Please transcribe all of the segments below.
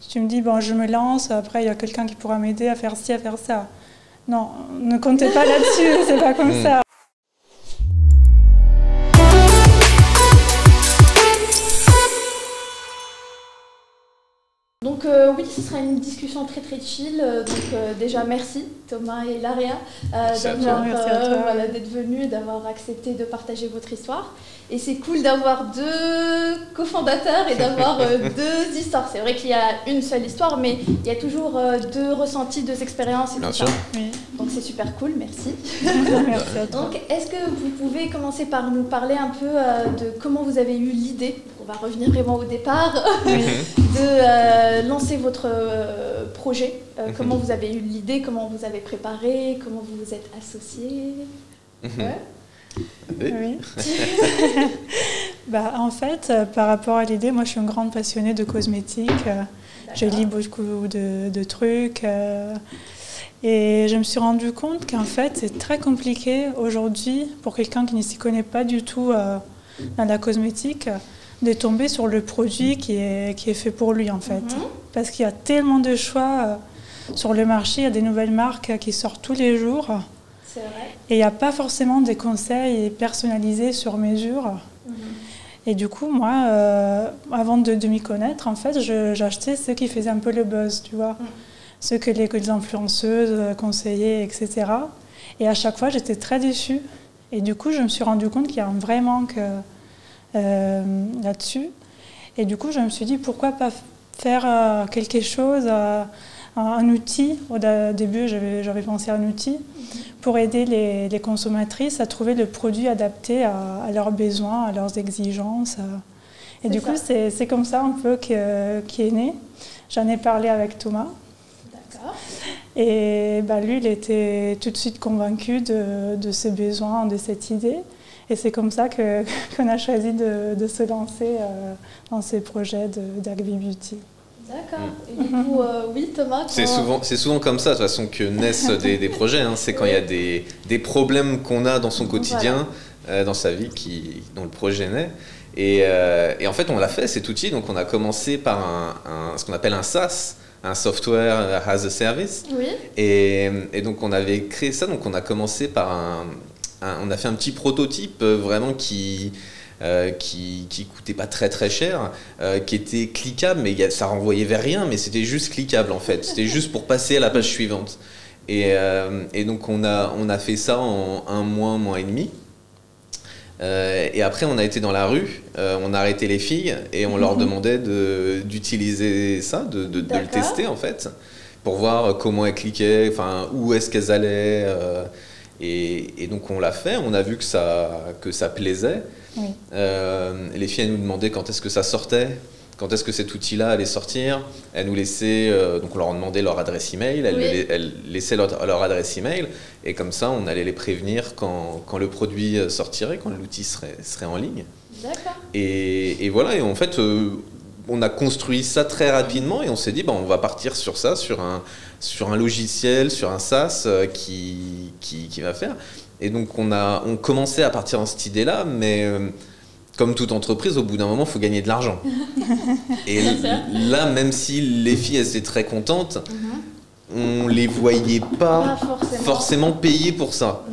Tu me dis, bon, je me lance, après il y a quelqu'un qui pourra m'aider à faire ci, à faire ça. Non, ne comptez pas là-dessus, c'est pas comme ça. Donc oui, ce sera une discussion très très chill. Déjà merci Thomas et Laria d'être venus et d'avoir accepté de partager votre histoire. Et c'est cool d'avoir deux cofondateurs et d'avoir deux histoires. C'est vrai qu'il y a une seule histoire, mais il y a toujours deux ressentis, deux expériences et Bien tout sûr. ça. Oui. Donc c'est super cool, merci. Merci à toi. Donc est-ce que vous pouvez commencer par nous parler un peu de comment vous avez eu l'idée, on va revenir vraiment au départ, de lancer votre projet, comment vous avez eu l'idée, comment vous avez préparé, comment vous vous êtes associés. Ouais. Oui. Bah, en fait, par rapport à l'idée, moi je suis une grande passionnée de cosmétiques. Je lis beaucoup de trucs. Et je me suis rendu compte qu'en fait, c'est très compliqué aujourd'hui pour quelqu'un qui ne s'y connaît pas du tout dans la cosmétique de tomber sur le produit qui est fait pour lui en fait. Parce qu'il y a tellement de choix sur le marché, il y a des nouvelles marques qui sortent tous les jours. C'est vrai. Et il n'y a pas forcément des conseils personnalisés sur mesure. Et du coup, moi, avant de m'y connaître, en fait, j'achetais ceux qui faisaient un peu le buzz, tu vois. Ceux que les influenceuses conseillaient, etc. Et à chaque fois, j'étais très déçue. Et du coup, je me suis rendu compte qu'il y a un vrai manque là-dessus. Et du coup, je me suis dit, pourquoi pas faire quelque chose, un outil. Au début, j'avais pensé à un outil pour aider les consommatrices à trouver le produit adapté à leurs besoins, à leurs exigences. Et du coup, c'est comme ça un peu qui est né. J'en ai parlé avec Thomas. D'accord. Et bah, lui, il était tout de suite convaincu de ses besoins, de cette idée. Et c'est comme ça qu'on a choisi de se lancer dans ces projets d'Agvi Beauty. D'accord. Et du coup, oui, Thomas. C'est souvent comme ça, de toute façon, que naissent des projets. Hein. C'est quand il y a des problèmes qu'on a dans son quotidien, dans sa vie, dont le projet naît. Et en fait, on l'a fait, cet outil. Donc, on a commencé par ce qu'on appelle un SaaS, un Software as a Service. Oui. Et donc, on avait créé ça. Donc, on a commencé par on a fait un petit prototype vraiment qui coûtait pas très très cher, qui était cliquable, mais ça renvoyait vers rien, mais c'était juste cliquable en fait. C'était juste pour passer à la page suivante. Et donc on a fait ça en un mois et demi. Et après on a été dans la rue, on a arrêté les filles et on leur demandait d'utiliser ça, de le tester en fait, pour voir comment elles cliquaient, enfin où est-ce qu'elles allaient. Et donc on l'a fait, on a vu que ça plaisait. Oui. Les filles, elles nous demandaient quand est-ce que ça sortait, quand est-ce que cet outil-là allait sortir. Elles nous laissaient, donc on leur demandait leur adresse email, elles laissaient leur adresse email, et comme ça on allait les prévenir quand le produit sortirait, quand l'outil serait en ligne. D'accord. Et voilà, et en fait on a construit ça très rapidement et on s'est dit on va partir sur ça, sur un logiciel, sur un SaaS qui va faire. Et donc on commençait à partir dans cette idée-là, mais comme toute entreprise, au bout d'un moment, il faut gagner de l'argent. Et là, même si les filles elles étaient très contentes, on les voyait pas forcément payer pour ça.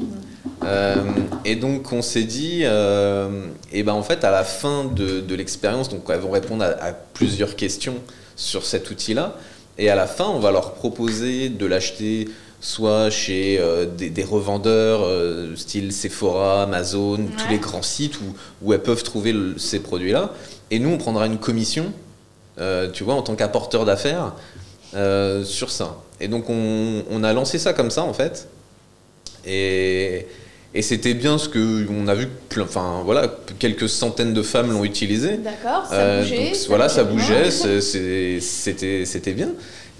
Et donc on s'est dit, en fait, à la fin de l'expérience, donc elles vont répondre à plusieurs questions sur cet outil-là, et à la fin, on va leur proposer de l'acheter soit chez des revendeurs style Sephora, Amazon, tous les grands sites où elles peuvent trouver ces produits-là. Et nous, on prendra une commission, tu vois, en tant qu'apporteur d'affaires sur ça. Et donc, on a lancé ça comme ça, en fait. Et c'était bien ce qu'on a vu, quelques centaines de femmes l'ont utilisé. D'accord, ça bougeait. Donc, voilà, ça bougeait, c'était bien.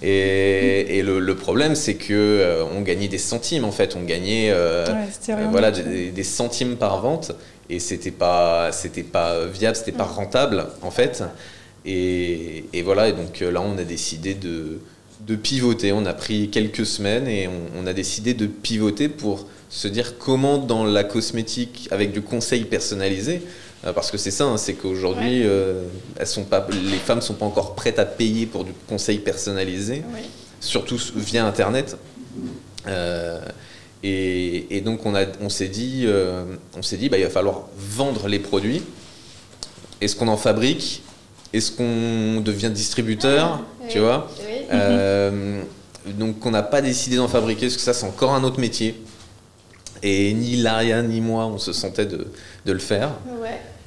Et le problème, c'est que on gagnait des centimes en fait, on gagnait des centimes par vente, et c'était pas viable, c'était pas rentable en fait. Et voilà, et donc là, on a décidé de pivoter. On a pris quelques semaines et on a décidé de pivoter pour se dire comment dans la cosmétique, avec du conseil personnalisé, Parce que c'est ça, hein, c'est qu'aujourd'hui, les femmes ne sont pas encore prêtes à payer pour du conseil personnalisé, surtout via Internet. Et donc on s'est dit, il va falloir vendre les produits. Est-ce qu'on en fabrique? Est-ce qu'on devient distributeur? Tu vois? Donc on n'a pas décidé d'en fabriquer, parce que ça c'est encore un autre métier. Et ni Laria ni moi on se sentait de le faire.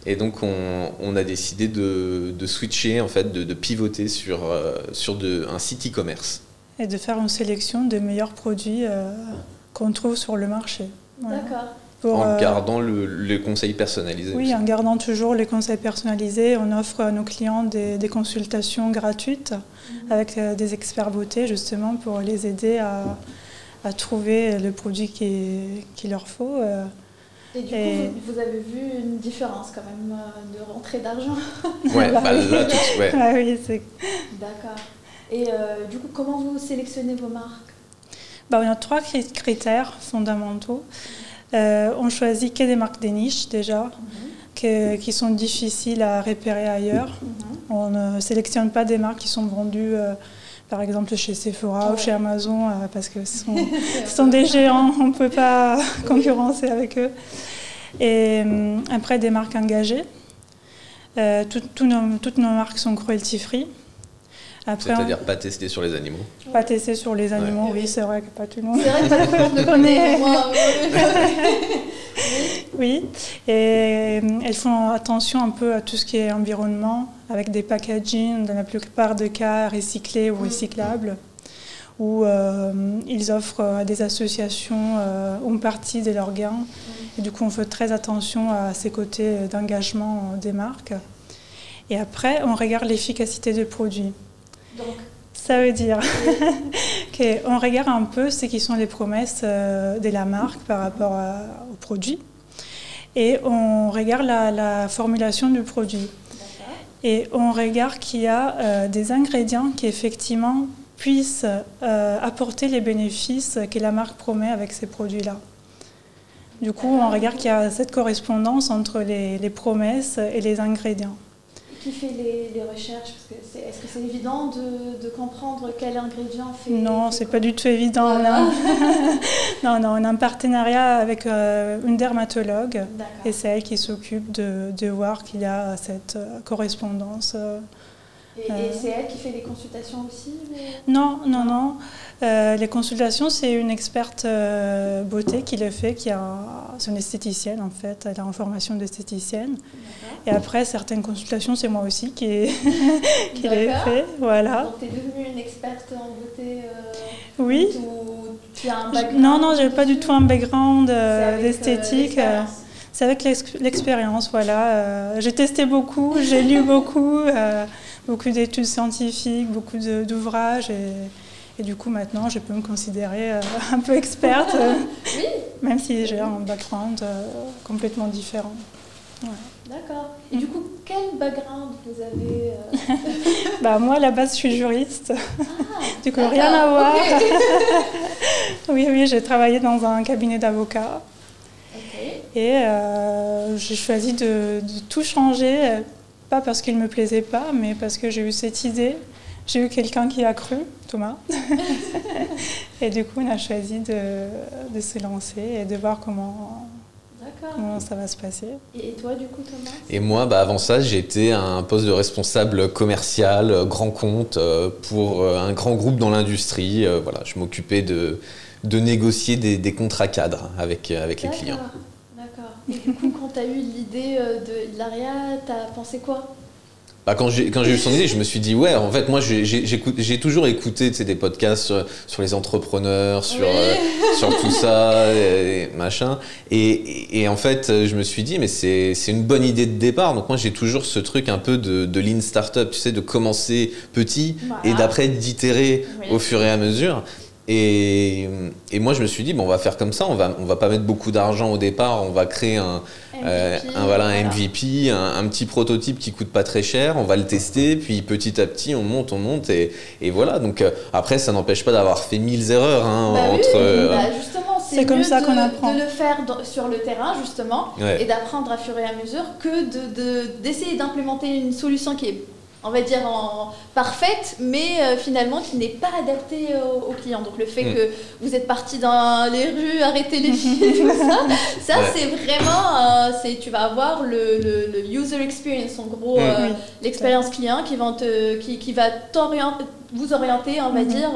Et donc on a décidé de switcher, en fait, de pivoter sur un site e-commerce. Et de faire une sélection des meilleurs produits qu'on trouve sur le marché. Voilà. D'accord. En gardant le conseil personnalisé. Oui, aussi. En gardant toujours les conseils personnalisés. On offre à nos clients des consultations gratuites avec des experts beauté, justement, pour les aider à trouver le produit qu'il leur faut. Et du coup, vous avez vu une différence quand même de rentrée d'argent? Ouais, là, tout, ouais. Ah oui, c'est... D'accord. Et du coup, comment vous sélectionnez vos marques? On a 3 critères fondamentaux. On choisit que des marques des niches déjà, qui sont difficiles à repérer ailleurs. On ne sélectionne pas des marques qui sont vendues, par exemple, chez Sephora ou chez Amazon, parce que ce sont des géants, on ne peut pas concurrencer avec eux. Et après, des marques engagées. Toutes nos marques sont cruelty-free. C'est-à-dire pas tester sur les animaux. Pas tester sur les animaux, oui, c'est vrai que pas tout le monde. C'est vrai que pas tout le monde ne connaît. Oui, et elles font attention un peu à tout ce qui est environnement, avec des packaging, dans la plupart des cas, recyclés ou recyclables, où ils offrent à des associations une partie de leurs gains. Et du coup, on fait très attention à ces côtés d'engagement des marques. Et après, on regarde l'efficacité du produit. Donc, ça veut dire qu'on regarde un peu ce qui sont les promesses de la marque par rapport au produit. Et on regarde la formulation du produit. Et on regarde qu'il y a des ingrédients qui effectivement puissent apporter les bénéfices que la marque promet avec ces produits-là. Du coup, on regarde qu'il y a cette correspondance entre les promesses et les ingrédients. Qui fait les recherches? Est-ce que c'est évident de comprendre quel ingrédient fait... Non, c'est pas du tout évident. Voilà. Non, on a un partenariat avec une dermatologue. Et c'est elle qui s'occupe de voir qu'il y a cette correspondance. Et c'est elle qui fait les consultations aussi? Non. Les consultations, c'est une experte beauté qui le fait, c'est une esthéticienne en fait, elle a une formation d'esthéticienne. Et après, certaines consultations, c'est moi aussi qui les fait. Voilà. Donc tu es devenue une experte en beauté? Oui. Tu as un background? Non, j'ai pas du tout un background d'esthétique. C'est avec l'expérience, voilà. J'ai testé beaucoup, j'ai lu beaucoup. Beaucoup d'études scientifiques, beaucoup d'ouvrages et du coup maintenant je peux me considérer un peu experte, oui. Même si j'ai un background complètement différent. Ouais. D'accord. Et du coup, quel background vous avez Moi à la base je suis juriste, du coup rien à voir. Okay. Oui, j'ai travaillé dans un cabinet d'avocats et j'ai choisi de tout changer. Pas parce qu'il ne me plaisait pas, mais parce que j'ai eu cette idée. J'ai eu quelqu'un qui a cru, Thomas. Et du coup, on a choisi de se lancer et de voir comment ça va se passer. Et toi, du coup, Thomas? Et moi, avant ça, j'étais à un poste de responsable commercial, grand compte, pour un grand groupe dans l'industrie. Voilà, je m'occupais de négocier des contrats cadres avec les clients. Et du coup, quand tu as eu l'idée de Laria, tu as pensé quoi? Quand j'ai eu son idée, je me suis dit, ouais, en fait, moi, j'ai toujours écouté des podcasts sur les entrepreneurs, sur tout ça, et machin. Et en fait, je me suis dit, mais c'est une bonne idée de départ. Donc moi, j'ai toujours ce truc un peu de lean startup, tu sais, de commencer petit et d'après d'itérer au fur et à mesure. Et moi, je me suis dit, on va faire comme ça, on va pas mettre beaucoup d'argent au départ, on va créer un MVP, un petit prototype qui coûte pas très cher, on va le tester, puis petit à petit, on monte, et voilà. Donc après, ça n'empêche pas d'avoir fait 1000 erreurs. Justement, c'est comme mieux ça qu'on apprend. de le faire sur le terrain, justement, Ouais. et d'apprendre à fur et à mesure que d'essayer d'implémenter une solution qui est, on va dire, parfaite, mais finalement qui n'est pas adaptée au client. Donc le fait que vous êtes parti dans les rues, arrêter les filles, tout ça, Ouais. c'est vraiment, tu vas avoir le user experience, en gros, l'expérience client qui va vous orienter, on va dire,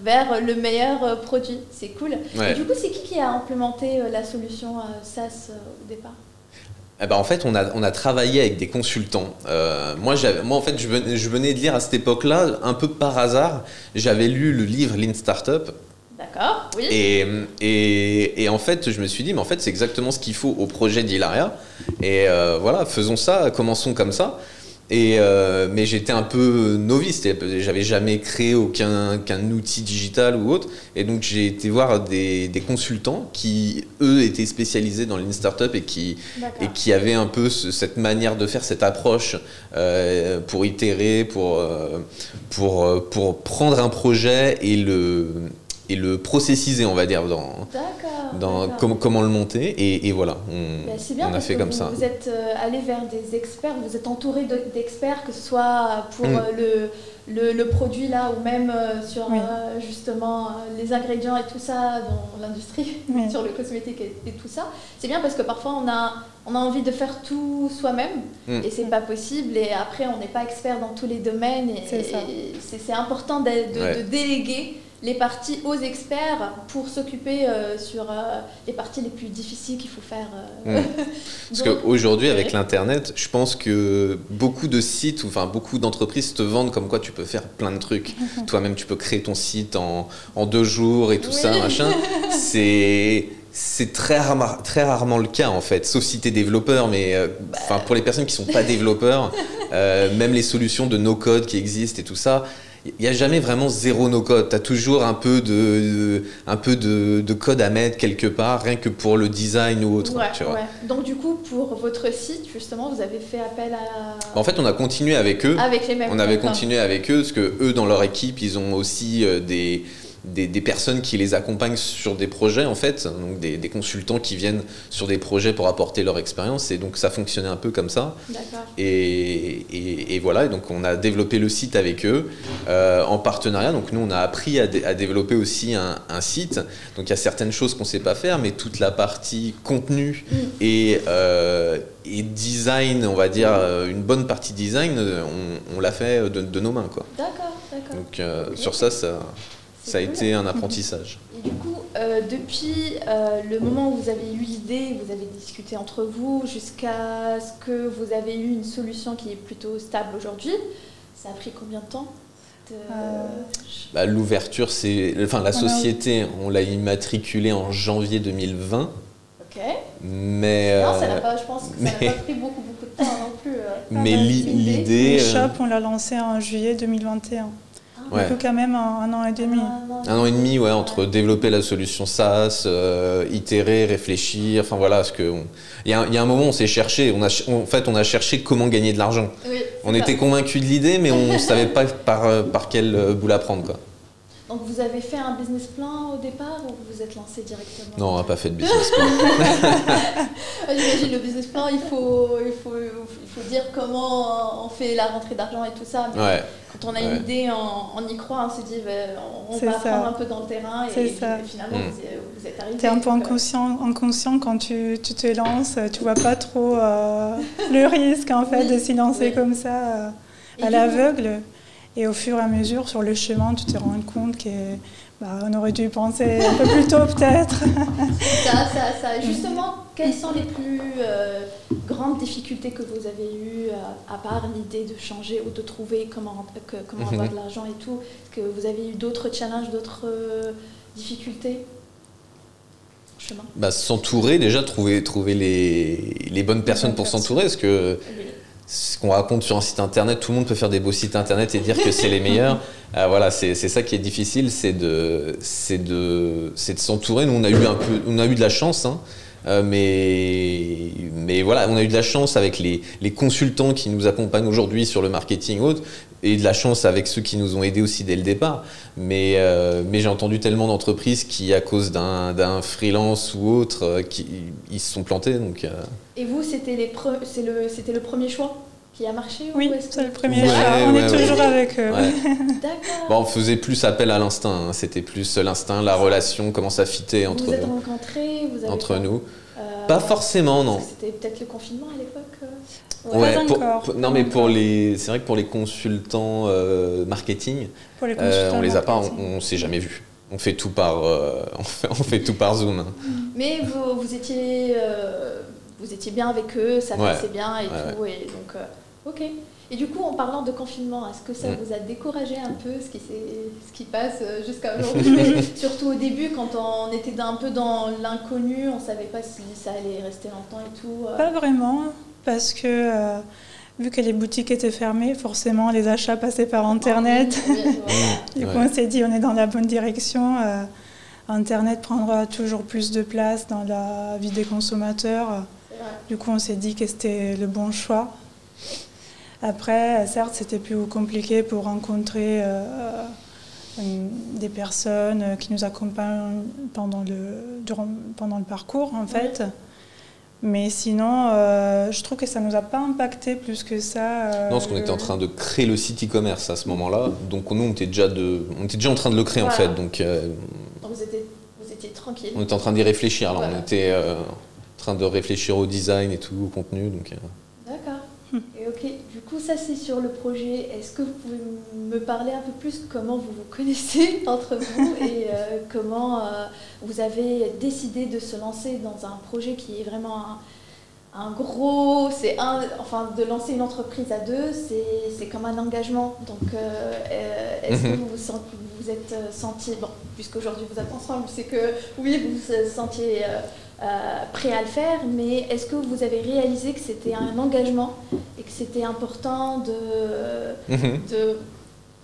vers le meilleur produit. C'est cool. Ouais. Et du coup, c'est qui a implémenté la solution SaaS au départ? Eh ben, en fait, on a travaillé avec des consultants. Moi, en fait, je venais de lire à cette époque-là, un peu par hasard, j'avais lu le livre Lean Startup. D'accord, oui. Et en fait, je me suis dit, mais en fait, c'est exactement ce qu'il faut au projet d'Hilaria. Et voilà, faisons ça, commençons comme ça. Mais j'étais un peu novice, j'avais jamais créé qu'un outil digital ou autre, et donc j'ai été voir des consultants qui eux étaient spécialisés dans Lean Startup et qui avaient un peu cette manière de faire, cette approche pour itérer, pour prendre un projet et le processiser, on va dire, comment le monter, et voilà, c'est bien on a fait comme ça. Vous êtes allé vers des experts, vous êtes entouré d'experts, que ce soit pour le produit là, ou même sur justement les ingrédients et tout ça dans l'industrie, sur le cosmétique et tout ça. C'est bien parce que parfois on a envie de faire tout soi-même et c'est pas possible, et après on n'est pas expert dans tous les domaines, et c'est important de déléguer les parties aux experts pour s'occuper sur les parties les plus difficiles qu'il faut faire. Parce qu'aujourd'hui, avec l'Internet, je pense que beaucoup de sites, enfin beaucoup d'entreprises te vendent comme quoi tu peux faire plein de trucs. Toi-même, tu peux créer ton site en 2 jours et tout ça, machin. C'est très rarement le cas, en fait, sauf si tu es développeur, mais pour les personnes qui ne sont pas développeurs, même les solutions de no-code qui existent et tout ça, il n'y a jamais vraiment zéro no-code. Tu as toujours un peu de code à mettre quelque part, rien que pour le design ou autre. Tu vois. Donc du coup, pour votre site, justement, vous avez fait appel à... En fait, on a continué avec eux. Avec les mêmes. On avait continué avec eux, parce que eux, dans leur équipe, ils ont aussi des personnes qui les accompagnent sur des projets, en fait, donc des consultants qui viennent sur des projets pour apporter leur expérience, et donc ça fonctionnait un peu comme ça. D'accord. Et voilà, et donc on a développé le site avec eux en partenariat. Donc nous, on a appris à développer aussi un site. Donc il y a certaines choses qu'on ne sait pas faire, mais toute la partie contenu et design, on va dire une bonne partie design, on l'a fait de nos mains, quoi. D'accord. Donc sur ça a été un apprentissage. Et du coup, depuis le moment où vous avez eu l'idée, vous avez discuté entre vous, jusqu'à ce que vous avez eu une solution qui est plutôt stable aujourd'hui, ça a pris combien de temps L'ouverture, la société, on l'a immatriculée en janvier 2020. Ok. Mais non, je pense que ça n'a pas pris beaucoup de temps non plus. Mais l'idée... Le shop, on l'a lancé en juillet 2021. Du coup, quand même un an et demi. Un an et demi, entre développer la solution SaaS, itérer, réfléchir, enfin voilà, parce que il y a un moment, on s'est cherché, on a cherché comment gagner de l'argent. Oui, on était convaincus de l'idée, mais on ne savait pas par quel bout la prendre, quoi. Donc vous avez fait un business plan au départ, ou vous vous êtes lancé directement? Non, on n'a pas fait de business plan. J'imagine le business plan, il faut dire comment on fait la rentrée d'argent et tout ça. Mais quand on a une idée, on y croit, on se dit on va apprendre un peu dans le terrain, et finalement vous êtes arrivé. Tu es un peu inconscient quand tu te lances, tu vois pas trop le risque en fait de s'y lancer comme ça à l'aveugle. Et au fur et à mesure, sur le chemin, tu te rends compte qu'on aurait dû penser un peu plus tôt peut-être. Ça. Justement, quelles sont les plus grandes difficultés que vous avez eues, à part l'idée de changer ou de trouver comment avoir de l'argent et tout? Est-ce que vous avez eu d'autres challenges, d'autres difficultés en chemin? S'entourer, déjà, trouver les bonnes personnes pour s'entourer, parce que... Ce qu'on raconte sur un site internet, tout le monde peut faire des beaux sites internet et dire que c'est les meilleurs. Voilà, c'est ça qui est difficile, c'est de s'entourer. Nous, on a eu de la chance. Mais voilà, on a eu de la chance avec les consultants qui nous accompagnent aujourd'hui sur le marketing autre, et de la chance avec ceux qui nous ont aidés aussi dès le départ. Mais j'ai entendu tellement d'entreprises qui, à cause d'un freelance ou autre, ils se sont plantés. Donc, Et vous, c'était le premier choix qui a marché? Oui, c'est le premier choix. On est toujours avec eux. D'accord. Bon, on faisait plus appel à l'instinct. Hein. C'était plus l'instinct, la relation, comment ça fitait entre, vous êtes rencontrés, entre nous. Pas forcément, non. C'était peut-être le confinement à l'époque. Ouais, pas encore. Non, mais c'est vrai que pour les consultants marketing, Pour les consultants on les a pas, marketing. on s'est jamais vus. On fait tout par, on fait tout par Zoom. Hein. Mais vous étiez bien avec eux, ça passait bien et tout, ouais. et donc ok. Et du coup, en parlant de confinement, est-ce que ça vous a découragé un peu ce qui passe jusqu'à aujourd'hui? Surtout au début, quand on était un peu dans l'inconnu, on savait pas si ça allait rester longtemps et tout. Pas vraiment, parce que vu que les boutiques étaient fermées, forcément les achats passaient par Internet. Du coup, on s'est dit on est dans la bonne direction. Internet prendra toujours plus de place dans la vie des consommateurs. Du coup, on s'est dit que c'était le bon choix. Après, certes, c'était plus compliqué pour rencontrer des personnes qui nous accompagnent pendant le parcours, en fait. Mais sinon, je trouve que ça ne nous a pas impacté plus que ça. Non, parce qu'on était en train de créer le site e-commerce à ce moment-là. Donc nous, on était déjà en train de le créer, en fait. Donc, vous étiez tranquille. On était en train d'y réfléchir. Là. On était en train de réfléchir au design et tout, au contenu. Donc, D'accord. Et ok, du coup ça c'est sur le projet. Est-ce que vous pouvez me parler un peu plus comment vous vous connaissez entre vous et comment vous avez décidé de se lancer dans un projet qui est vraiment un gros, de lancer une entreprise à deux, c'est comme un engagement. Donc est-ce que vous vous êtes senti, bon, puisqu'aujourd'hui vous êtes ensemble, c'est que oui, vous vous sentiez prêt à le faire, mais est-ce que vous avez réalisé que c'était un engagement et que c'était important de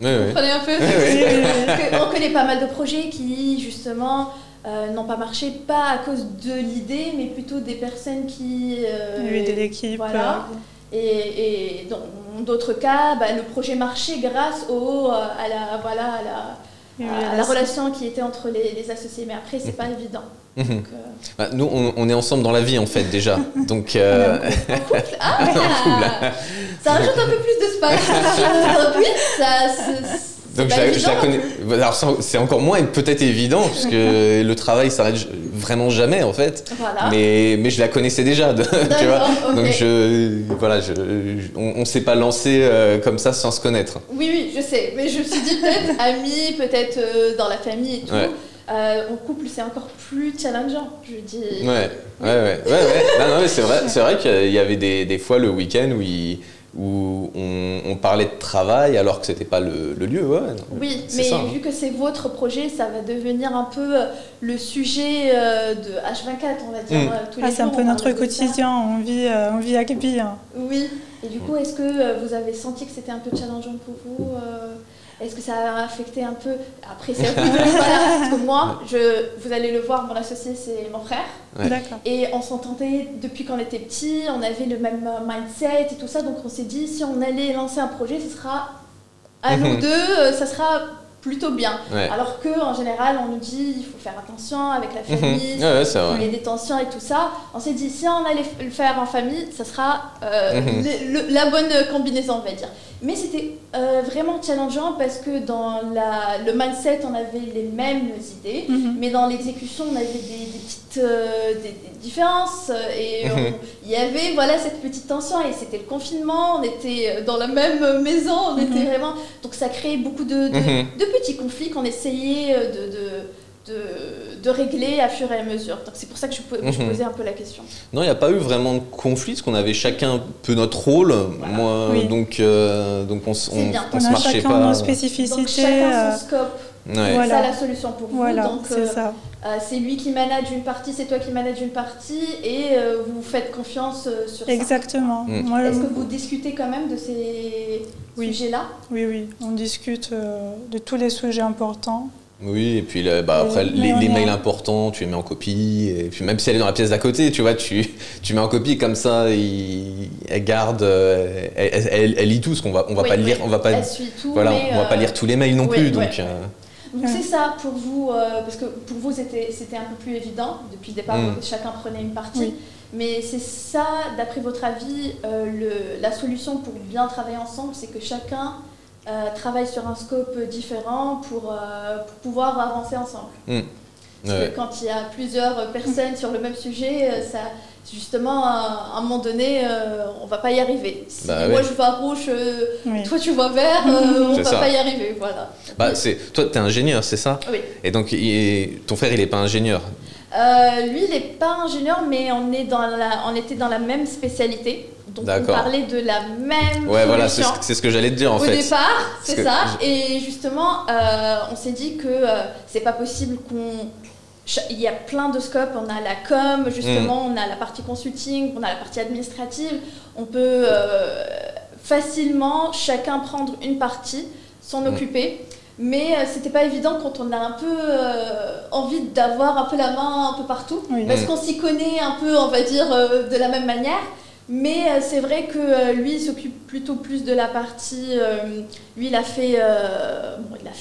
Oui, vous comprenez un peu? Parce qu'on connaît pas mal de projets qui justement n'ont pas marché, pas à cause de l'idée, mais plutôt des personnes qui de l'équipe. Voilà. Et dans d'autres cas, le projet marchait grâce à la relation qui était entre les associés. Mais après, c'est pas évident. Donc, nous, on est ensemble dans la vie, en fait, déjà. Donc, en couple. Ça rajoute un peu plus de space. Oui, donc je la connais. Alors c'est encore moins peut-être évident puisque le travail s'arrête vraiment jamais en fait. Voilà. Mais je la connaissais déjà, tu vois. Okay. Donc on s'est pas lancé comme ça sans se connaître. Oui, je sais. Mais je me suis dit peut-être amis, peut-être dans la famille et tout. Ouais. En couple, c'est encore plus challengeant, je dis. Ouais. Non, mais c'est vrai qu'il y avait des fois le week-end où on parlait de travail alors que c'était pas le lieu. Ouais. Oui, mais ça, vu que c'est votre projet, ça va devenir un peu le sujet de H24, on va dire. Tous les jours, c'est un peu notre quotidien, on vit à Gabi. Oui, et du coup, est-ce que vous avez senti que c'était un peu challengeant pour vous? Est-ce que ça a affecté un peu? Après, c'est parce que moi, vous allez le voir, mon associé, c'est mon frère. Ouais. D'accord. Et on s'entendait depuis qu'on était petits, on avait le même mindset et tout ça. Donc on s'est dit, si on allait lancer un projet, ce sera à nous deux, ça sera plutôt bien. Ouais. Alors qu'en général, on nous dit, il faut faire attention avec la famille, il y a des tensions et tout ça. On s'est dit, si on allait le faire en famille, ça sera la bonne combinaison, on va dire. Mais c'était vraiment challengeant parce que dans le mindset, on avait les mêmes idées, mais dans l'exécution, on avait des petites des différences et il y avait cette petite tension et c'était le confinement, on était dans la même maison, on était vraiment... Donc ça créait beaucoup de petits conflits qu'on essayait de régler à fur et à mesure. Donc c'est pour ça que je posais un peu la question. Non, il n'y a pas eu vraiment de conflit, parce qu'on avait chacun un peu notre rôle. Voilà. Moi, oui. donc on se marchait pas. Chacun nos spécificités. Donc chacun son scope. Ouais. C'est ça la solution pour vous. Voilà, donc c'est ça. C'est lui qui manage une partie, c'est toi qui manage une partie, et vous faites confiance sur ça. Exactement. Est-ce que vous discutez quand même de ces sujets-là? Oui, on discute de tous les sujets importants. Oui, et puis après, les mails importants, tu les mets en copie. Et puis même si elle est dans la pièce d'à côté, tu vois, tu mets en copie comme ça, elle garde, elle lit tout, parce qu'on va pas lire, on va pas, elle suit tout, voilà, on va pas lire tous les mails non plus. Donc c'est ça pour vous, parce que pour vous c'était un peu plus évident depuis le départ, que chacun prenait une partie. Oui. Mais c'est ça, d'après votre avis, la solution pour bien travailler ensemble, c'est que chacun travaille sur un scope différent pour pouvoir avancer ensemble. Parce que quand il y a plusieurs personnes sur le même sujet, justement, à un moment donné, on ne va pas y arriver. Si moi je vois rouge, toi tu vois vert, on ne va pas y arriver. Voilà. Toi, tu es ingénieur, c'est ça? Oui. Et donc, ton frère, il n'est pas ingénieur? Lui, il n'est pas ingénieur, mais on était dans la même spécialité. Donc on parlait de la même solution. Voilà, c'est ce que j'allais te dire en fait. Au départ, c'est ça. Et justement, on s'est dit que c'est pas possible il y a plein de scopes. On a la com, justement, on a la partie consulting, on a la partie administrative. On peut facilement chacun prendre une partie, s'en occuper. Mais c'était pas évident quand on a un peu envie d'avoir un peu la main un peu partout. Parce qu'on s'y connaît un peu, on va dire, de la même manière. Mais c'est vrai que lui, il s'occupe plutôt plus de la partie... lui, il a fait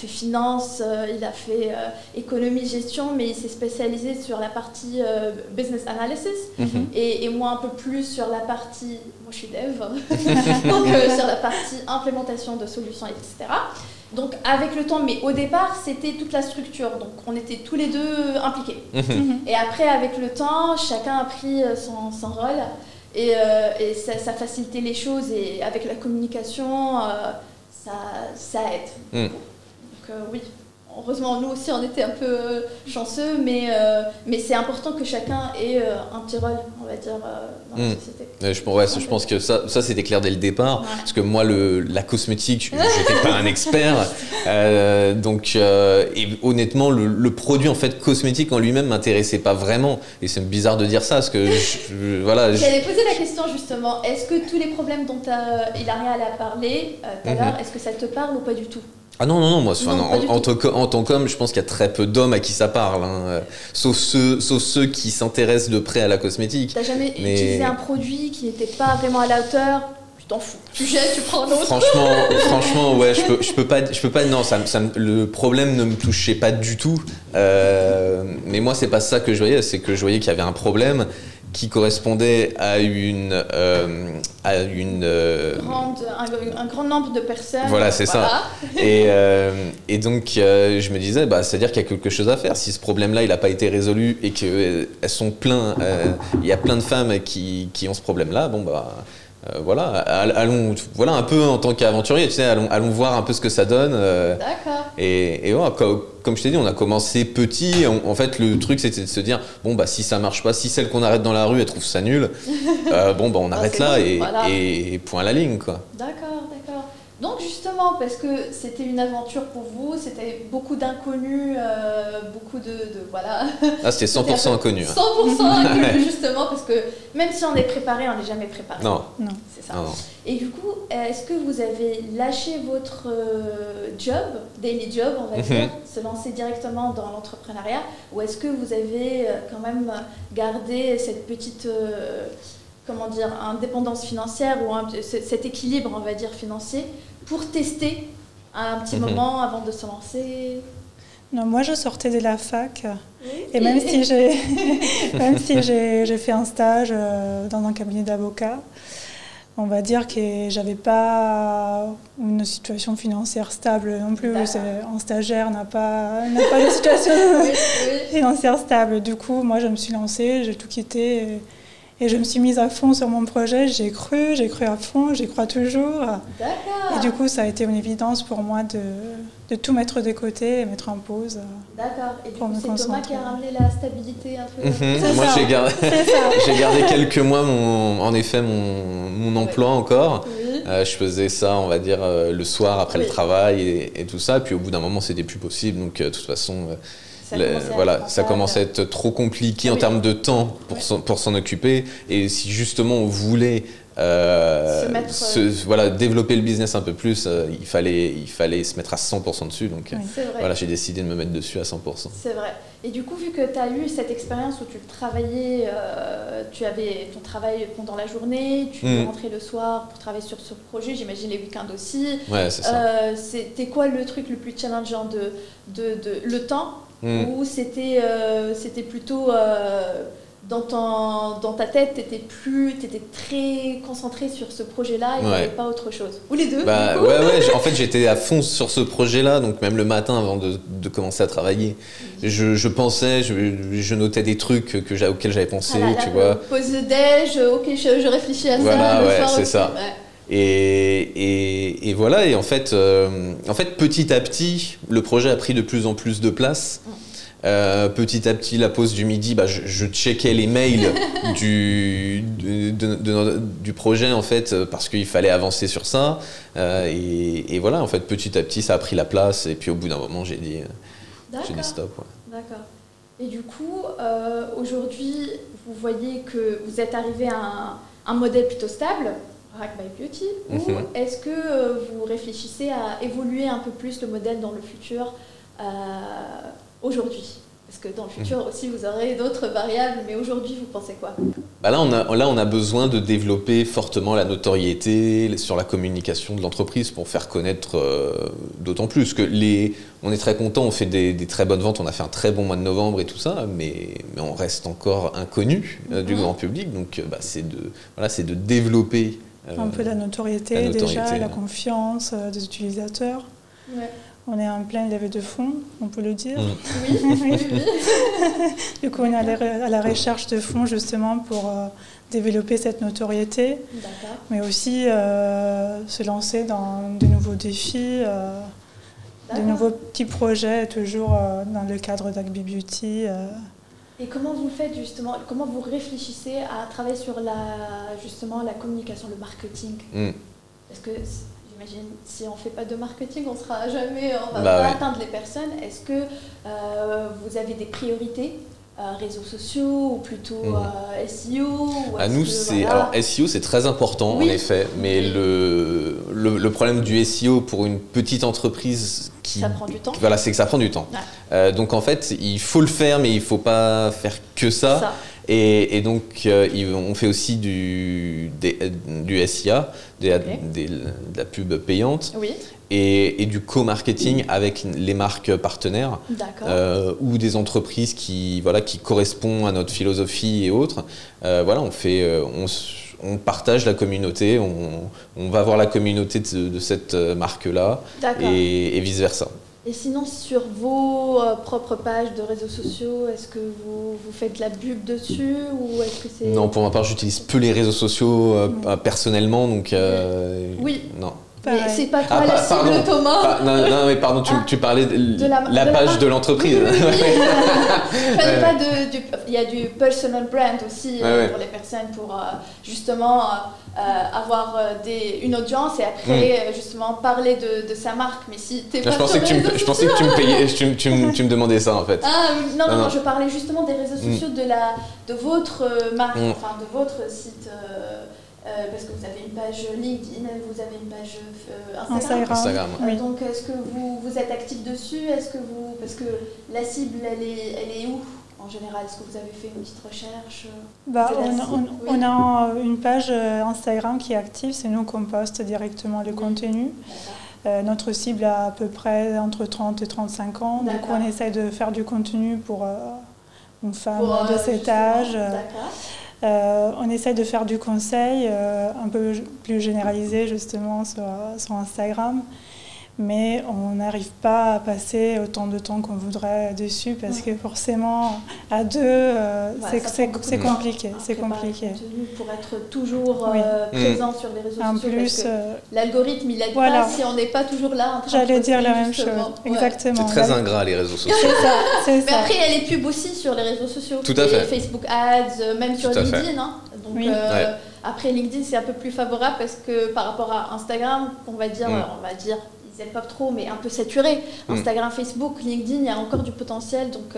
finance, il a fait économie, gestion, mais il s'est spécialisé sur la partie business analysis. Et moi, un peu plus sur la partie... Moi, je suis dev. Donc, sur la partie implémentation de solutions, etc. Donc, avec le temps, mais au départ, c'était toute la structure. Donc, on était tous les deux impliqués. Et après, avec le temps, chacun a pris son rôle. Et ça facilitait les choses, et avec la communication, ça aide. Donc oui, heureusement, nous aussi, on était un peu chanceux, mais c'est important que chacun ait un petit rôle, on va dire, dans la société. Je pense que ça c'était clair dès le départ, parce que moi, la cosmétique, je n'étais pas un expert. Et honnêtement, le produit en fait cosmétique en lui-même m'intéressait pas vraiment. Et c'est bizarre de dire ça, parce que J'allais poser la question justement, est-ce que tous les problèmes dont Hilaria a parlé tout à l'heure, est-ce que ça te parle ou pas du tout? Ah non, moi, en tant qu'homme, je pense qu'il y a très peu d'hommes à qui ça parle, sauf ceux qui s'intéressent de près à la cosmétique. T'as jamais utilisé un produit qui n'était pas vraiment à la hauteur? Tu t'en fous, tu jettes, tu prends un autre. Franchement, ouais, je peux pas. Non, le problème ne me touchait pas du tout. Mais moi, c'est pas ça que je voyais, c'est que je voyais qu'il y avait un problème qui correspondait à un grand nombre de personnes. Voilà, c'est ça. Et donc, je me disais, c'est-à-dire qu'il y a quelque chose à faire. Si ce problème-là, il n'a pas été résolu et qu'elles sont plein, il y a plein de femmes qui ont ce problème-là, allons, un peu en tant qu'aventurier, tu sais, allons voir un peu ce que ça donne. D'accord. Et voilà, comme je t'ai dit, on a commencé petit. En fait, le truc, c'était de se dire, si ça marche pas, si celle qu'on arrête dans la rue, elle trouve ça nul, on arrête là et point à la ligne, quoi. D'accord. Donc justement, parce que c'était une aventure pour vous, c'était beaucoup d'inconnus, beaucoup de voilà. Ah, c'était 100% inconnu. 100% inconnu, justement, parce que même si on est préparé, on n'est jamais préparé. Non. C'est ça. Non. Et du coup, est-ce que vous avez lâché votre daily job, on va dire, se lancer directement dans l'entrepreneuriat, ou est-ce que vous avez quand même gardé cette petite... indépendance financière ou cet équilibre, on va dire, financier, pour tester un petit moment avant de se lancer? Non, moi je sortais de la fac et même si j'ai fait un stage dans un cabinet d'avocat, on va dire que j'avais pas une situation financière stable non plus. Un stagiaire n'a pas de situation financière stable. Du coup, moi je me suis lancée, j'ai tout quitté. Et je me suis mise à fond sur mon projet, j'ai cru à fond, j'y crois toujours. D'accord. Et du coup, ça a été une évidence pour moi de tout mettre de côté et mettre en pause. D'accord. Et du coup, c'est Thomas qui a ramené la stabilité un peu. Moi, j'ai gardé quelques mois, mon emploi encore. Oui. Je faisais ça, on va dire, le soir après le travail et tout ça. Et puis au bout d'un moment, c'était plus possible. Donc, de toute façon... ça commençait à être trop compliqué en termes de temps pour s'en occuper. Et si justement on voulait voilà, développer le business un peu plus, il fallait se mettre à 100% dessus. Donc voilà, j'ai décidé de me mettre dessus à 100%. C'est vrai. Et du coup, vu que tu as eu cette expérience où tu travaillais, tu avais ton travail pendant la journée, tu rentrais le soir pour travailler sur ce projet, j'imagine les week-ends aussi. Ouais, c'est ça. C'était quoi le truc le plus challengeant le temps ou c'était plutôt dans ta tête, tu étais très concentré sur ce projet-là et il n'y avait pas autre chose. Ou les deux. En fait, j'étais à fond sur ce projet-là, donc même le matin avant de commencer à travailler, je pensais, je notais des trucs auxquels j'avais pensé, tu vois. Pause de déj, ok, je réfléchis à ça. Voilà, le soir c'est aussi. ça. Ouais. Et voilà, et en fait, petit à petit, le projet a pris de plus en plus de place. Petit à petit, la pause du midi, je checkais les mails du projet en fait, parce qu'il fallait avancer sur ça. Et voilà, en fait, petit à petit, ça a pris la place. Et puis au bout d'un moment, j'ai dit stop. Ouais. D'accord. Et du coup, aujourd'hui, vous voyez que vous êtes arrivé à un modèle plutôt stable, Rack by Beauty, ou est-ce que vous réfléchissez à évoluer un peu plus le modèle dans le futur aujourd'hui? Parce que dans le futur aussi, vous aurez d'autres variables, mais aujourd'hui, vous pensez quoi? Là, on a besoin de développer fortement la notoriété sur la communication de l'entreprise pour faire connaître d'autant plus que on est très content, on fait des très bonnes ventes, on a fait un très bon mois de novembre et tout ça, mais on reste encore inconnu du grand public, donc c'est de développer un peu la notoriété déjà, la confiance des utilisateurs. Ouais. On est en pleine levée de fonds, on peut le dire. Oui. Du coup, on est à la recherche de fonds justement pour développer cette notoriété, mais aussi se lancer dans de nouveaux défis, de nouveaux petits projets, toujours dans le cadre d'Hack by Beauty. Et comment vous faites justement, comment vous réfléchissez à travailler sur justement la communication, le marketing? Parce que j'imagine, si on ne fait pas de marketing, on va pas atteindre les personnes. Est-ce que vous avez des priorités, réseaux sociaux ou plutôt SEO Alors SEO, c'est très important en effet, mais le problème du SEO pour une petite entreprise ça prend du temps. Voilà, c'est que ça prend du temps. Ouais. Donc en fait, il faut le faire, mais il ne faut pas faire que ça. Et donc, on fait aussi du SIA, de la pub payante, et du co-marketing avec les marques partenaires ou des entreprises qui correspondent à notre philosophie et autres. On partage la communauté, on va voir la communauté de cette marque-là et vice-versa. Et sinon, sur vos propres pages de réseaux sociaux, est-ce que vous faites de la pub dessus ou est-ce que c'est... Non, pour ma part, j'utilise peu les réseaux sociaux personnellement, donc non. Mais c'est pas toi la cible, Thomas. Non, mais pardon, tu parlais de la page de l'entreprise. Il y a du personal brand aussi pour les personnes, pour justement avoir une audience et après justement parler de sa marque. Mais si t'es pas je pensais que tu me payais, tu me demandais ça en fait. Non, je parlais justement des réseaux sociaux de votre marque, enfin de votre site. Parce que vous avez une page LinkedIn, vous avez une page Instagram. Oui. Donc, est-ce que vous êtes actif dessus? Parce que la cible, elle est où en général? Est-ce que vous avez fait une petite recherche? On a une page Instagram qui est active, c'est nous qu'on poste directement le contenu. Notre cible a à peu près entre 30 et 35 ans, donc on essaie de faire du contenu pour une femme de cet âge. On essaie de faire du conseil un peu plus généralisé justement sur Instagram, mais on n'arrive pas à passer autant de temps qu'on voudrait dessus parce que forcément à deux c'est compliqué. C'est compliqué. Pour être toujours présent sur les réseaux sociaux, plus, parce que l'algorithme il aide pas si on n'est pas toujours là en train J'allais de dire la même justement. chose, exactement. C'est très ingrat les réseaux sociaux. Mais après il y a les pubs aussi sur les réseaux sociaux. Tout à fait. Facebook Ads, même sur LinkedIn. Donc après LinkedIn c'est un peu plus favorable parce que par rapport à Instagram, on va dire ils n'aiment pas trop, mais un peu saturé. Instagram, Facebook, LinkedIn, il y a encore du potentiel. Donc,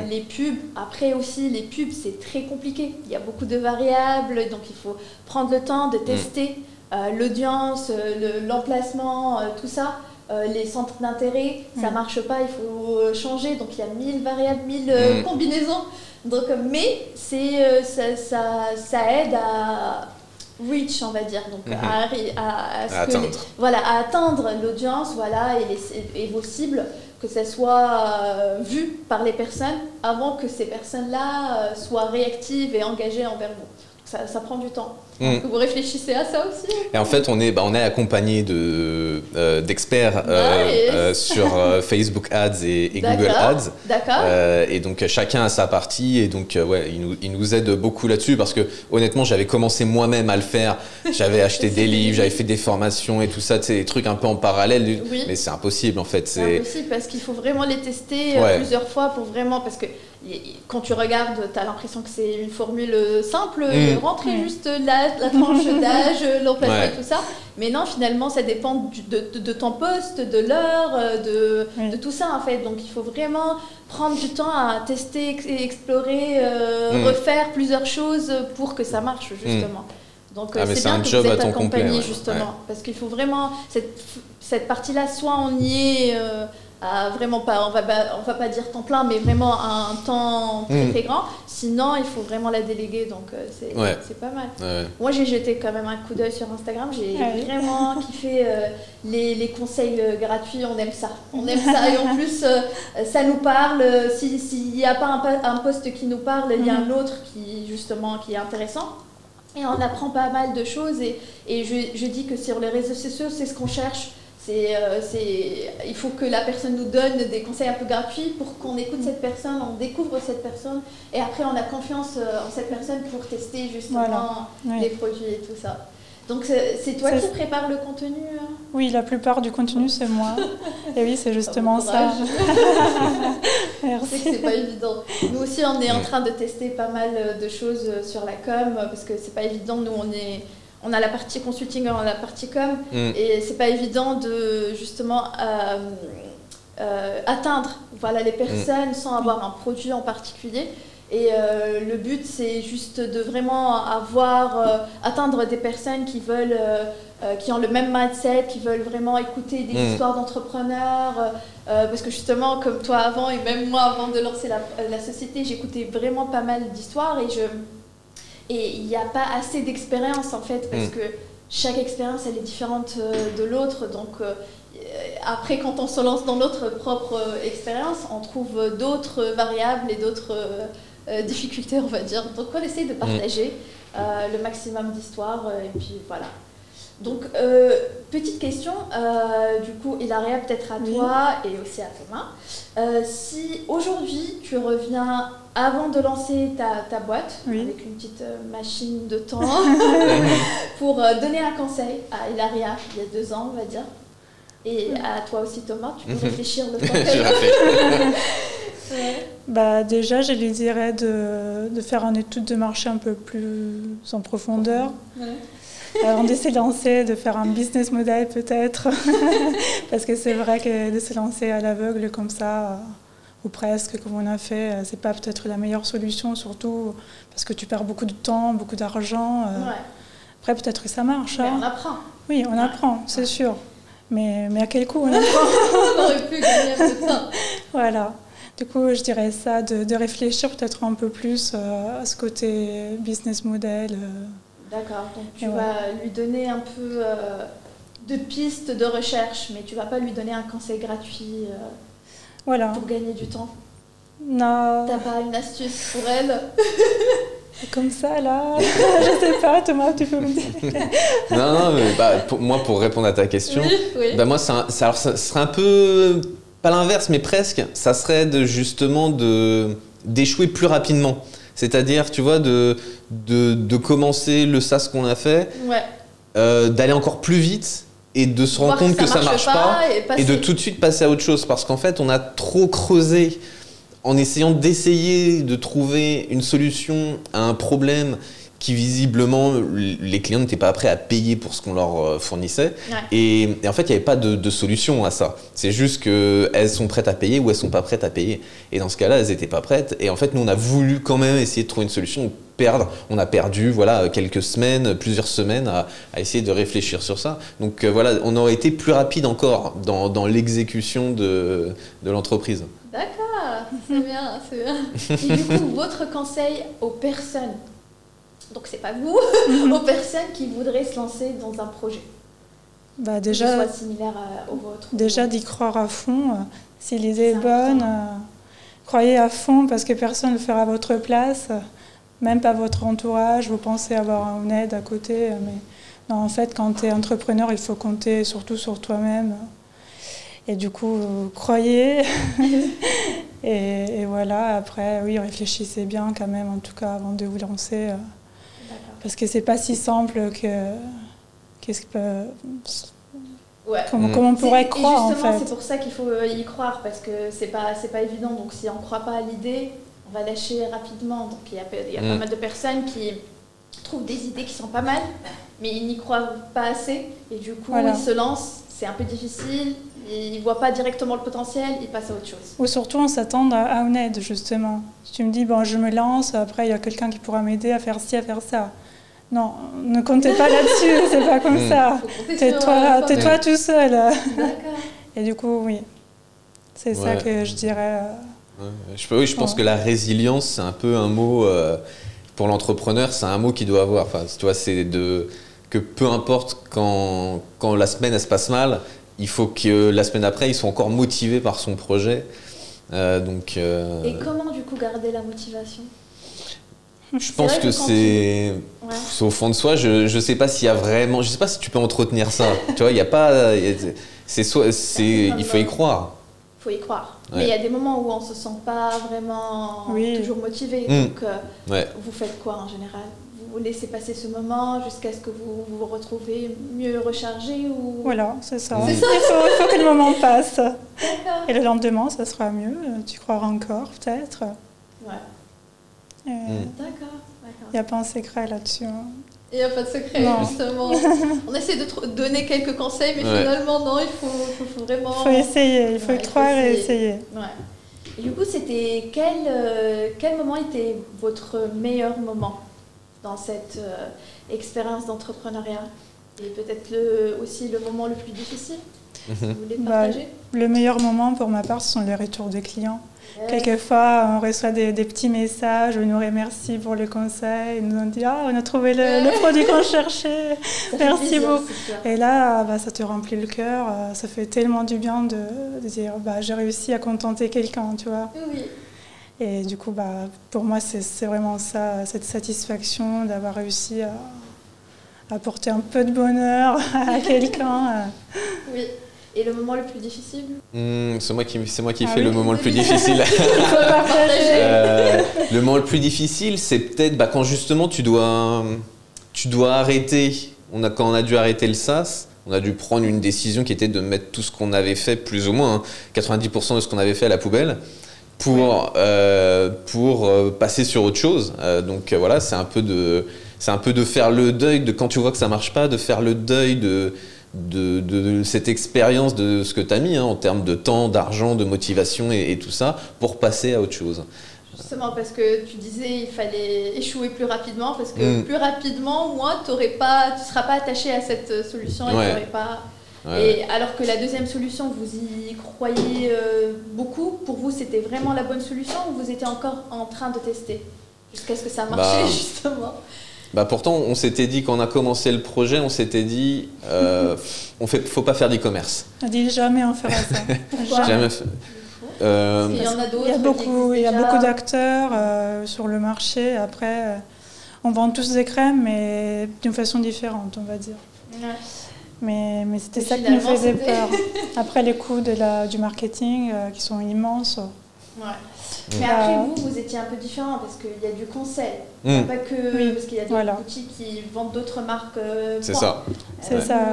les pubs, après aussi, les pubs, c'est très compliqué. Il y a beaucoup de variables, donc il faut prendre le temps de tester l'audience, l'emplacement, tout ça. Les centres d'intérêt, ça ne marche pas, il faut changer. Donc, il y a 1000 variables, 1000 combinaisons. Donc, mais ça aide à reach, on va dire, donc à atteindre l'audience, voilà, et vos cibles, que ça soit vu par les personnes avant que ces personnes-là soient réactives et engagées envers vous. Ça prend du temps. Vous réfléchissez à ça aussi? Et en fait, on est accompagné d'experts sur Facebook Ads et Google Ads. D'accord. Et donc, chacun a sa partie. Et donc, il nous aide beaucoup là-dessus parce que, honnêtement, j'avais commencé moi-même à le faire. J'avais acheté des livres, j'avais fait des formations et tout ça, des trucs un peu en parallèle. Oui. Mais c'est impossible, en fait. C'est impossible parce qu'il faut vraiment les tester plusieurs fois pour vraiment... Parce que quand tu regardes, tu as l'impression que c'est une formule simple, rentrer juste la tranche d'âge, l'emplacement et tout ça. Mais non, finalement, ça dépend de ton poste, de l'heure, de tout ça en fait. Donc il faut vraiment prendre du temps à tester, explorer, refaire plusieurs choses pour que ça marche justement. Donc c'est bien que vous êtes accompagné justement. Parce qu'il faut vraiment, cette partie-là, soit on y est... vraiment pas, on va pas dire temps plein, mais vraiment un temps très grand. Sinon, il faut vraiment la déléguer, donc c'est pas mal. Moi, j'ai jeté quand même un coup d'œil sur Instagram. J'ai vraiment kiffé les conseils gratuits. On aime ça. On aime ça. Et en plus, ça nous parle. S'il n'y a pas un post qui nous parle, il y a un autre qui est intéressant. Et on apprend pas mal de choses. Et je dis que sur les réseaux sociaux, c'est ce qu'on cherche. Il faut que la personne nous donne des conseils un peu gratuits pour qu'on écoute cette personne, on découvre cette personne et après on a confiance en cette personne pour tester justement les produits et tout ça. Donc c'est toi qui prépares le contenu Oui, la plupart du contenu c'est moi. Et oui, c'est justement ça. Merci. Je sais que c'est pas évident. Nous aussi on est en train de tester pas mal de choses sur la com parce que c'est pas évident. Nous on a la partie consulting, on a la partie com, et c'est pas évident de justement atteindre les personnes sans avoir un produit en particulier. Et le but, c'est juste de vraiment atteindre des personnes qui veulent, qui ont le même mindset, qui veulent vraiment écouter des histoires d'entrepreneurs. Parce que justement, comme toi avant, et même moi avant de lancer la société, j'écoutais vraiment pas mal d'histoires et il n'y a pas assez d'expérience en fait, parce que chaque expérience elle est différente de l'autre. Donc après, quand on se lance dans notre propre expérience, on trouve d'autres variables et d'autres difficultés, on va dire. Donc on essaie de partager le maximum d'histoires et puis voilà. Donc petite question, du coup Hilaria, peut-être à toi et aussi à Thomas. Si aujourd'hui tu reviens avant de lancer ta boîte, avec une petite machine de temps, pour donner un conseil à Hilaria il y a 2 ans, on va dire, et à toi aussi Thomas, tu peux réfléchir le temps. Déjà, je lui dirais de faire une étude de marché un peu plus en profondeur. On essaie de lancer, de faire un business model peut-être, parce que c'est vrai que de se lancer à l'aveugle comme ça, ou presque comme on a fait, c'est pas peut-être la meilleure solution, surtout parce que tu perds beaucoup de temps, beaucoup d'argent. Après peut-être que ça marche. Mais on apprend. Oui, on apprend, c'est sûr. Mais à quel coût on apprend? On aurait pu gagner un peu de temps. Voilà. Du coup, je dirais ça, de réfléchir peut-être un peu plus à ce côté business model. D'accord, donc tu vas lui donner un peu de pistes de recherche, mais tu ne vas pas lui donner un conseil gratuit pour gagner du temps. Non. Tu n'as pas une astuce pour elle? Comme ça, là, je sais pas, Thomas, tu peux me dire. Non, mais pour répondre à ta question, moi, ça serait un peu, pas l'inverse, mais presque, ça serait d'échouer plus rapidement. C'est-à-dire, tu vois, de commencer le SaaS qu'on a fait, d'aller encore plus vite et de se rendre compte que ça marche pas et de tout de suite passer à autre chose. Parce qu'en fait, on a trop creusé en essayant d'essayer de trouver une solution à un problème qui visiblement, les clients n'étaient pas prêts à payer pour ce qu'on leur fournissait. Ouais. Et en fait, il n'y avait pas de solution à ça. C'est juste qu'elles sont prêtes à payer ou elles ne sont pas prêtes à payer. Et dans ce cas-là, elles n'étaient pas prêtes. Et en fait, nous, on a voulu quand même essayer de trouver une solution. On a perdu voilà, quelques semaines, plusieurs semaines à essayer de réfléchir sur ça. Donc voilà, on aurait été plus rapide encore dans l'exécution de l'entreprise. D'accord, c'est bien, c'est bien. Et du coup, votre conseil aux personnes, donc c'est pas vous, aux personnes qui voudraient se lancer dans un projet Déjà, qui soit similaire au vôtre. Déjà d'y croire à fond. Si l'idée est bonne, croyez à fond parce que personne ne le fera à votre place. Même pas votre entourage, vous pensez avoir une aide à côté. Mais non, en fait, quand tu es entrepreneur, il faut compter surtout sur toi-même. Et du coup, croyez. et voilà, après, oui, réfléchissez bien quand même, en tout cas, avant de vous lancer. Parce que c'est pas si simple qu'est-ce que comment on pourrait croire, en fait. Et justement, c'est pour ça qu'il faut y croire, parce que c'est pas évident. Donc, si on ne croit pas à l'idée, on va lâcher rapidement. Donc, il y a pas mal de personnes qui trouvent des idées qui sont pas mal, mais ils n'y croient pas assez. Et du coup, ils se lancent, c'est un peu difficile, ils ne voient pas directement le potentiel, ils passent à autre chose. Ou surtout, on s'attend à une aide, justement. Si tu me dis, bon, je me lance, après, il y a quelqu'un qui pourra m'aider à faire ci, à faire ça. Non, ne comptez pas là-dessus, c'est pas comme ça. Tais-toi tout seul. D'accord. Et du coup, oui, c'est ça que je dirais. Je pense que la résilience, c'est un peu un mot, pour l'entrepreneur, c'est un mot qu'il doit avoir. Enfin, tu vois, c'est que peu importe quand la semaine elle se passe mal, il faut que la semaine après, il soit encore motivé par son projet. Et comment du coup garder la motivation ? Je pense que c'est au fond de soi. Je sais pas s'il y a vraiment. Je sais pas si tu peux entretenir ça. Tu vois, il y a pas. Il faut y croire. Il faut y croire. Ouais. Mais il y a des moments où on se sent pas vraiment toujours motivé. Donc, vous faites quoi en général ? Vous laissez passer ce moment jusqu'à ce que vous vous retrouvez mieux rechargé ou... Voilà, c'est ça. Il faut que le moment passe. Et le lendemain, ça sera mieux. Tu croiras encore, peut-être. Ouais. D'accord. Il n'y a pas un secret là-dessus. Il n'y a pas de secret, justement. On essaie de donner quelques conseils, mais finalement, non, il faut vraiment... Il faut essayer, il faut y croire et essayer. Ouais. Et du coup, c'était quel moment était votre meilleur moment dans cette expérience d'entrepreneuriat? Et peut-être aussi le moment le plus difficile? Vous voulez partager? Le meilleur moment pour ma part, ce sont les retours des clients. Quelquefois, on reçoit des petits messages où ils nous remercient pour le conseil. Ils nous ont dit « Ah, on a trouvé le produit qu'on cherchait, merci beaucoup ». Et là, ça te remplit le cœur. Ça fait tellement du bien de dire « J'ai réussi à contenter quelqu'un », tu vois. Oui. Et du coup, pour moi, c'est vraiment ça, cette satisfaction d'avoir réussi à apporter un peu de bonheur à quelqu'un. Oui. Et le moment le plus difficile? C'est moi qui fais le moment le plus difficile. Le moment le plus difficile, c'est peut-être quand justement tu dois arrêter. Quand on a dû arrêter le SaaS, on a dû prendre une décision qui était de mettre tout ce qu'on avait fait, plus ou moins, 90% de ce qu'on avait fait à la poubelle, pour passer sur autre chose. Donc voilà, c'est un peu de faire le deuil de quand tu vois que ça marche pas, de faire le deuil de cette expérience, de ce que tu as mis en termes de temps, d'argent, de motivation et tout ça, pour passer à autre chose. Justement, parce que tu disais il fallait échouer plus rapidement, parce que plus rapidement, moins, tu ne seras pas attaché à cette solution. Et alors que la deuxième solution, vous y croyez beaucoup, pour vous, c'était vraiment la bonne solution ou vous étiez encore en train de tester jusqu'à ce que ça marchait, justement? Pourtant, on s'était dit, quand on a commencé le projet, on s'était dit, faut pas faire d'e-commerce. On a dit jamais on fera ça. Jamais. Il y en a d'autres. Il y a beaucoup d'acteurs sur le marché. Après, on vend tous des crèmes, mais d'une façon différente, on va dire. Ouais. Mais c'était ça qui nous faisait peur. Après, les coûts du marketing qui sont immenses. Ouais. Mais après, vous étiez un peu différent parce qu'il y a du conseil. Pas que parce qu'il y a des boutiques qui vendent d'autres marques. C'est ça. C'est ça.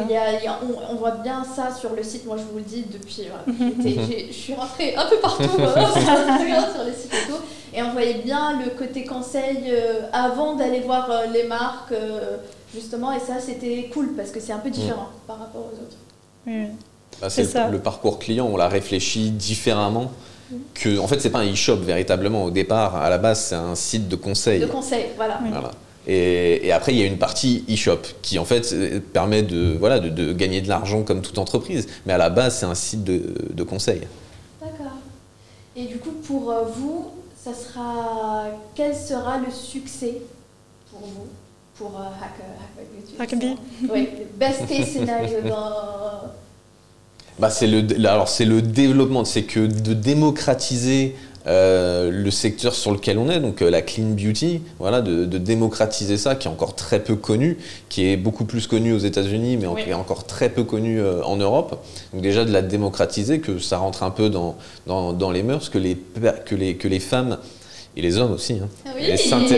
On voit bien ça sur le site. Moi, je vous le dis depuis. Je suis rentrée un peu partout sur les sites et tout. Et on voyait bien le côté conseil avant d'aller voir les marques, justement, et ça c'était cool parce que c'est un peu différent par rapport aux autres. Oui. Bah, c'est le parcours client, on l'a réfléchi différemment. En fait, c'est pas un e-shop véritablement. Au départ, à la base, c'est un site de conseil. De conseil, voilà. Voilà. Et après, il y a une partie e-shop qui, en fait, permet de gagner de l'argent comme toute entreprise. Mais à la base, c'est un site de conseil. D'accord. Et du coup, pour vous, quel sera le succès pour vous, pour Hackabee? Oui, le best case scénario dans... Bah, c'est le développement, c'est que de démocratiser le secteur sur lequel on est, donc la clean beauty, voilà, de démocratiser ça, qui est encore très peu connu, qui est beaucoup plus connu aux États-Unis, mais qui est encore très peu connu en Europe. Donc déjà de la démocratiser, que ça rentre un peu dans les mœurs, que les femmes et les hommes aussi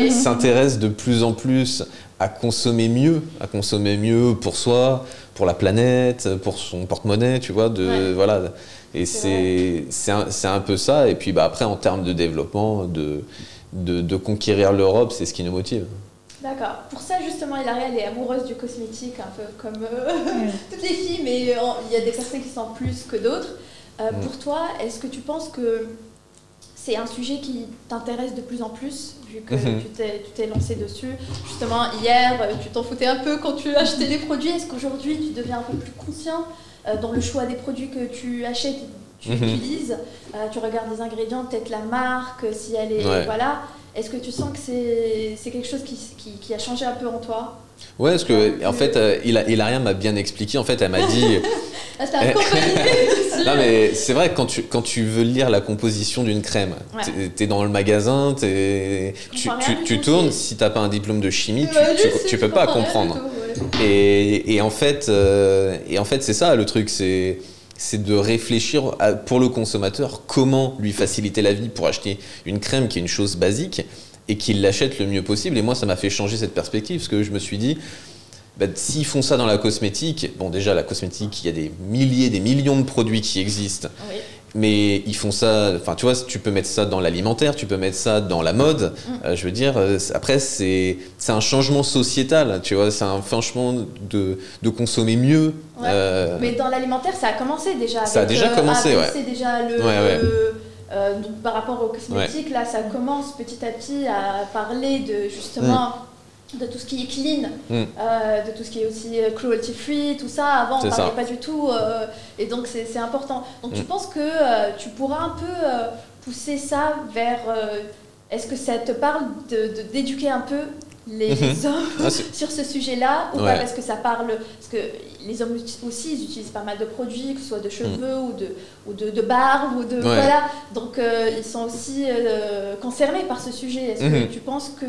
s'intéressent de plus en plus à consommer mieux pour soi, pour la planète, pour son porte-monnaie, tu vois, voilà. Et c'est un peu ça. Et puis bah, après, en termes de développement, de conquérir l'Europe, c'est ce qui nous motive. D'accord. Pour ça, justement, Hilaria, elle est amoureuse du cosmétique, un peu comme toutes les filles, mais il y a des personnes qui sont plus que d'autres. Pour toi, est-ce que tu penses que c'est un sujet qui t'intéresse de plus en plus, vu que tu t'es lancé dessus? Justement, hier, tu t'en foutais un peu quand tu achetais les produits. Est-ce qu'aujourd'hui, tu deviens un peu plus conscient dans le choix des produits que tu achètes, tu utilises? Tu regardes les ingrédients, peut-être la marque, si elle est... Voilà. Est-ce que tu sens que c'est quelque chose qui a changé un peu en toi? Ouais, parce que en fait, Hilaria m'a bien expliqué. En fait, elle m'a dit. C'était un compagnie. Non, mais c'est vrai, quand tu veux lire la composition d'une crème, t'es dans le magasin, tu tournes. Si t'as pas un diplôme de chimie, tu peux pas comprendre. Et en fait, c'est ça le truc, c'est de réfléchir pour le consommateur comment lui faciliter la vie pour acheter une crème qui est une chose basique et qu'il l'achète le mieux possible. Et moi, ça m'a fait changer cette perspective parce que je me suis dit, bah, s'ils font ça dans la cosmétique, bon déjà la cosmétique, il y a des milliers, des millions de produits qui existent, mais ils font ça, enfin tu vois, tu peux mettre ça dans l'alimentaire, tu peux mettre ça dans la mode, je veux dire, après c'est un changement sociétal, tu vois, c'est un changement de consommer mieux. Mais dans l'alimentaire, ça a commencé déjà. Ça a déjà commencé, c'est déjà donc, par rapport aux cosmétiques, là, ça commence petit à petit à parler de justement de tout ce qui est clean, de tout ce qui est aussi cruelty free, tout ça. Avant, on ne parlait pas du tout, et donc c'est important. Donc, tu penses que tu pourras un peu pousser ça vers... est-ce que ça te parle d'éduquer un peu les hommes sur ce sujet-là, ou pas, parce que ça parle, parce que les hommes aussi ils utilisent pas mal de produits, que ce soit de cheveux ou de barbe ou de voilà, donc ils sont aussi concernés par ce sujet. Est-ce que tu penses que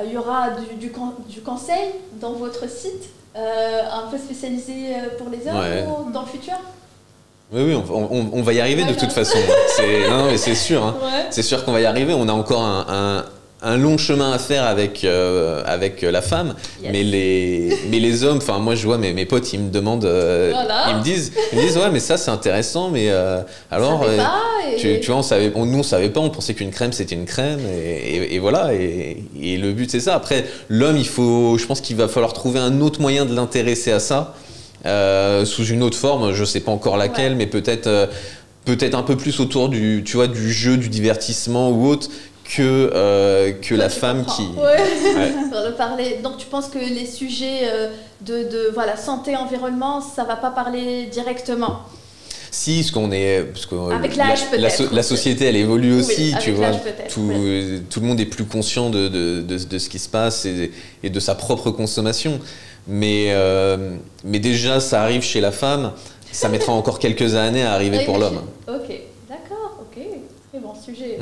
il y aura du conseil dans votre site un peu spécialisé pour les hommes dans le futur? Oui, on va y arriver de toute façon. Non, mais c'est sûr. Hein. C'est sûr qu'on va y arriver. On a encore un long chemin à faire avec la femme, mais les hommes, enfin moi je vois mes potes, ils me demandent, ils me disent ouais mais ça c'est intéressant, mais alors tu vois nous on savait pas, on pensait qu'une crème c'était une crème et voilà, et le but c'est ça. Après l'homme, je pense qu'il va falloir trouver un autre moyen de l'intéresser à ça, sous une autre forme, je sais pas encore laquelle, mais peut-être un peu plus autour du jeu, du divertissement ou autre, que la femme qui... Pour parler. Donc tu penses que les sujets de santé, environnement, ça va pas parler directement? Si, parce que avec l'âge peut-être. La société elle évolue aussi, tu vois. Tout le monde est plus conscient de ce qui se passe et de sa propre consommation. Mais déjà ça arrive chez la femme, ça mettra encore quelques années à arriver pour l'homme. Ok, d'accord, ok. Très bon sujet.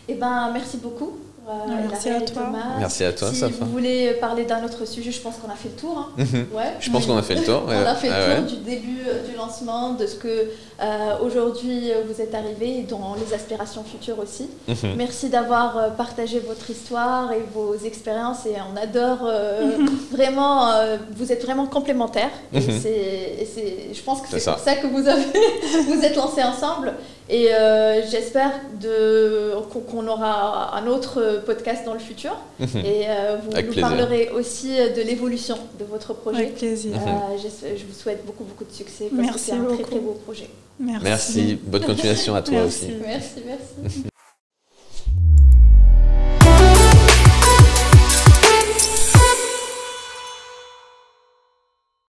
Eh ben, merci beaucoup Merci à toi. Merci à toi, si Safa. vous voulez parler d'un autre sujet, je pense qu'on a fait le tour. Hein. Je pense qu'on a fait le tour. On a fait le tour du début du lancement, de ce que aujourd'hui vous êtes arrivé et dans les aspirations futures aussi. Merci d'avoir partagé votre histoire et vos expériences et on adore vraiment, vous êtes vraiment complémentaires. Et je pense que c'est pour ça que vous êtes lancés ensemble. Et j'espère qu'on aura un autre podcast dans le futur. Et vous nous parlerez aussi de l'évolution de votre projet. Avec plaisir. Je vous souhaite beaucoup de succès parce que c'est un très beau projet. Merci. Bonne continuation à toi aussi. Merci.